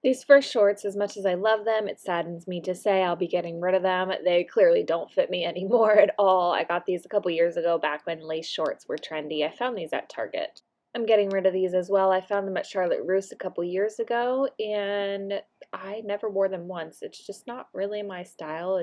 These first shorts, as much as I love them, it saddens me to say I'll be getting rid of them. They clearly don't fit me anymore at all. I got these a couple years ago back when lace shorts were trendy. I found these at Target. I'm getting rid of these as well. I found them at Charlotte Russe a couple years ago and I never wore them once. It's just not really my style.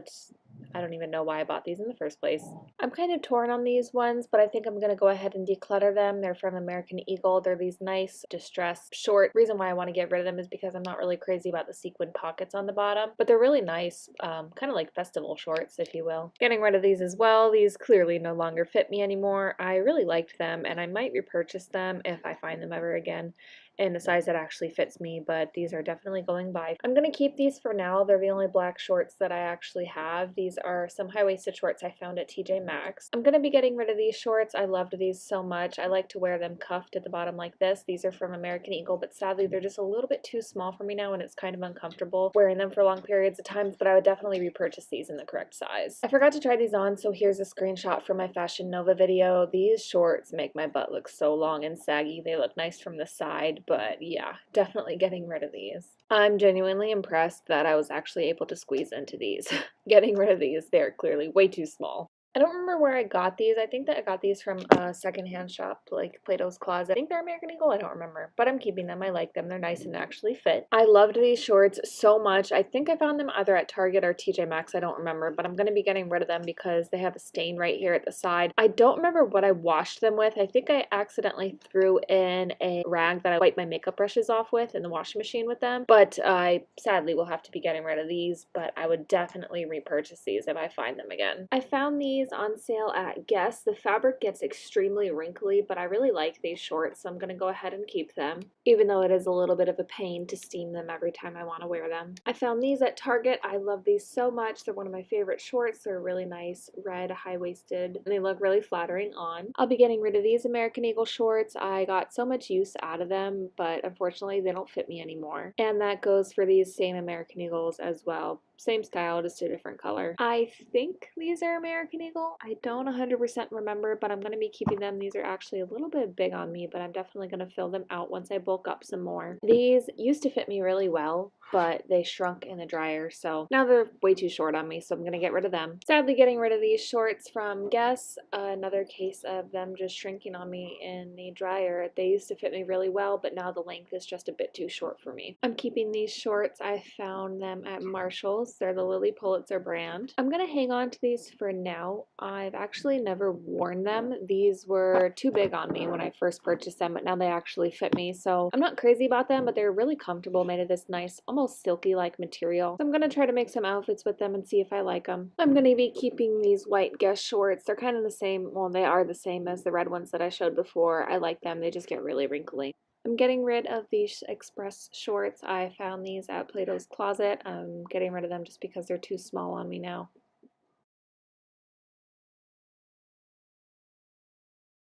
I don't even know why I bought these in the first place. I'm kind of torn on these ones, but I think I'm going to go ahead and declutter them. They're from American Eagle. They're these nice distressed short. Reason why I want to get rid of them is because I'm not really crazy about the sequin pockets on the bottom, but they're really nice, kind of like festival shorts, if you will. Getting rid of these as well. These clearly no longer fit me anymore. I really liked them, and I might repurchase them if I find them ever again in a size that actually fits me, but these are definitely going by. I'm going to keep these for now. They're the only black shorts that I actually have. These are some high-waisted shorts I found at TJ Maxx. I'm going to be getting rid of these shorts. I loved these so much. I like to wear them cuffed at the bottom like this. These are from American Eagle, but sadly they're just a little bit too small for me now and it's kind of uncomfortable wearing them for long periods of time, but I would definitely repurchase these in the correct size. I forgot to try these on, so here's a screenshot from my Fashion Nova video. These shorts make my butt look so long and saggy. They look nice from the side, but yeah, definitely getting rid of these. I'm genuinely impressed that I was actually able to squeeze into these. Getting rid of these, they're clearly way too small. I don't remember where I got these. I think that I got these from a secondhand shop like Plato's Closet. I think they're American Eagle. I don't remember, but I'm keeping them. I like them. They're nice and actually fit. I loved these shorts so much. I think I found them either at Target or TJ Maxx. I don't remember, but I'm going to be getting rid of them because they have a stain right here at the side. I don't remember what I washed them with. I think I accidentally threw in a rag that I wipe my makeup brushes off with in the washing machine with them, but I sadly will have to be getting rid of these, but I would definitely repurchase these if I find them again. I found these on sale at Guess. The fabric gets extremely wrinkly, but I really like these shorts, so I'm going to go ahead and keep them, even though it is a little bit of a pain to steam them every time I want to wear them. I found these at Target. I love these so much. They're one of my favorite shorts. They're really nice, red, high-waisted, and they look really flattering on. I'll be getting rid of these American Eagle shorts. I got so much use out of them, but unfortunately they don't fit me anymore. And that goes for these same American Eagles as well. Same style, just a different color. I think these are American Eagle. I don't 100% remember, but I'm going to be keeping them. These are actually a little bit big on me, but I'm definitely going to fill them out once I bulk up some more. These used to fit me really well, but they shrunk in the dryer, so now they're way too short on me, so I'm going to get rid of them. Sadly, getting rid of these shorts from Guess, another case of them just shrinking on me in the dryer. They used to fit me really well, but now the length is just a bit too short for me. I'm keeping these shorts. I found them at Marshall's. They're the Lily Pulitzer brand. I'm going to hang on to these for now. I've actually never worn them. These were too big on me when I first purchased them, but now they actually fit me, so I'm not crazy about them, but they're really comfortable, made of this nice, almost silky-like material. So I'm going to try to make some outfits with them and see if I like them. I'm going to be keeping these white Guess shorts. They're kind of the same, well, they are the same as the red ones that I showed before. I like them. They just get really wrinkly. I'm getting rid of these Express shorts. I found these at Plato's Closet. I'm getting rid of them just because they're too small on me now.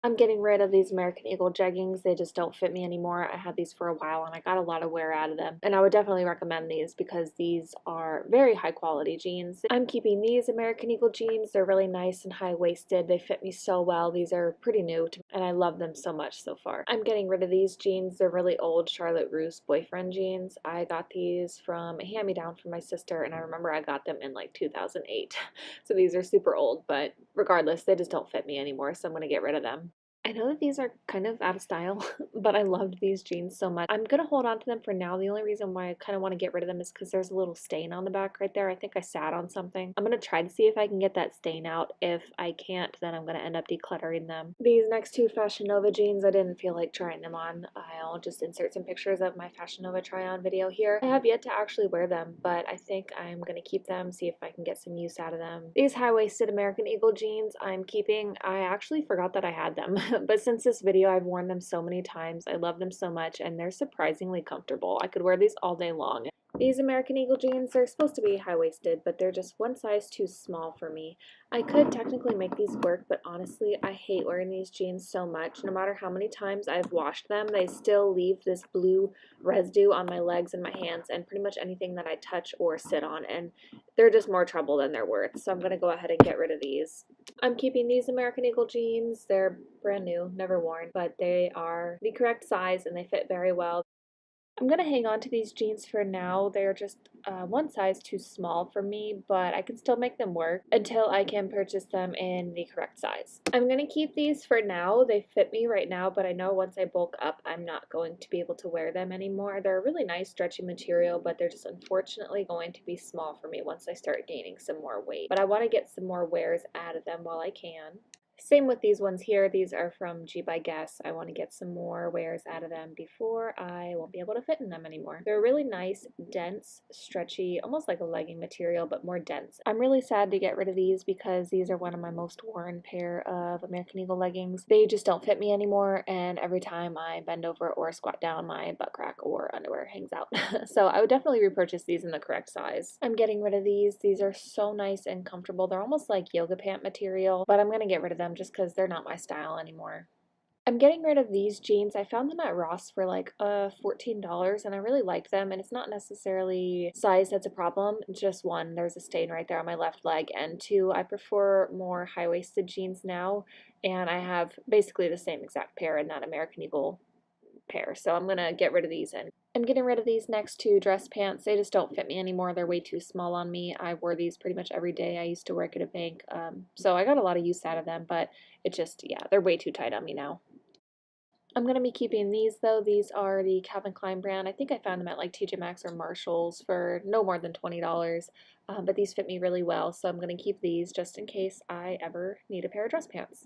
I'm getting rid of these American Eagle jeggings. They just don't fit me anymore. I had these for a while and I got a lot of wear out of them. And I would definitely recommend these because these are very high quality jeans. I'm keeping these American Eagle jeans. They're really nice and high-waisted. They fit me so well. These are pretty new to me and I love them so much so far. I'm getting rid of these jeans. They're really old Charlotte Russe boyfriend jeans. I got these from a hand-me-down from my sister and I remember I got them in like 2008. So these are super old, but regardless, they just don't fit me anymore, so I'm going to get rid of them. I know that these are kind of out of style, but I loved these jeans so much. I'm going to hold on to them for now. The only reason why I kind of want to get rid of them is because there's a little stain on the back right there. I think I sat on something. I'm going to try to see if I can get that stain out. If I can't, then I'm going to end up decluttering them. These next two Fashion Nova jeans, I didn't feel like trying them on. I'll just insert some pictures of my Fashion Nova try-on video here. I have yet to actually wear them, but I think I'm going to keep them, see if I can get some use out of them. These high-waisted American Eagle jeans I'm keeping. I actually forgot that I had them. But since this video, I've worn them so many times. I love them so much, and they're surprisingly comfortable. I could wear these all day long. These American Eagle jeans, they're supposed to be high-waisted, but they're just one size too small for me. I could technically make these work, but honestly, I hate wearing these jeans so much. No matter how many times I've washed them, they still leave this blue residue on my legs and my hands and pretty much anything that I touch or sit on, and they're just more trouble than they're worth, so I'm going to go ahead and get rid of these. I'm keeping these American Eagle jeans. They're brand new, never worn, but they are the correct size and they fit very well. I'm gonna hang on to these jeans for now. They're just one size too small for me, but I can still make them work until I can purchase them in the correct size. I'm gonna keep these for now. They fit me right now, but I know once I bulk up, I'm not going to be able to wear them anymore. They're a really nice stretchy material, but they're just unfortunately going to be small for me once I start gaining some more weight. But I want to get some more wears out of them while I can. Same with these ones here. These are from G by Guess. I want to get some more wears out of them before I won't be able to fit in them anymore. They're really nice, dense, stretchy, almost like a legging material, but more dense. I'm really sad to get rid of these because these are one of my most worn pair of American Eagle leggings. They just don't fit me anymore, and every time I bend over or squat down, my butt crack or underwear hangs out. So I would definitely repurchase these in the correct size. I'm getting rid of these. These are so nice and comfortable. They're almost like yoga pant material, but I'm going to get rid of them just because they're not my style anymore. I'm getting rid of these jeans. I found them at Ross for like $14 and I really like them, and it's not necessarily size that's a problem, just one, there's a stain right there on my left leg, and two, I prefer more high-waisted jeans now, and I have basically the same exact pair in that American Eagle pair, so I'm gonna get rid of these. And I'm getting rid of these next to dress pants. They just don't fit me anymore. They're way too small on me. I wore these pretty much every day. I used to work at a bank, so I got a lot of use out of them, but it just, yeah, they're way too tight on me now. I'm going to be keeping these though. These are the Calvin Klein brand. I think I found them at like TJ Maxx or Marshalls for no more than $20, but these fit me really well, so I'm going to keep these just in case I ever need a pair of dress pants.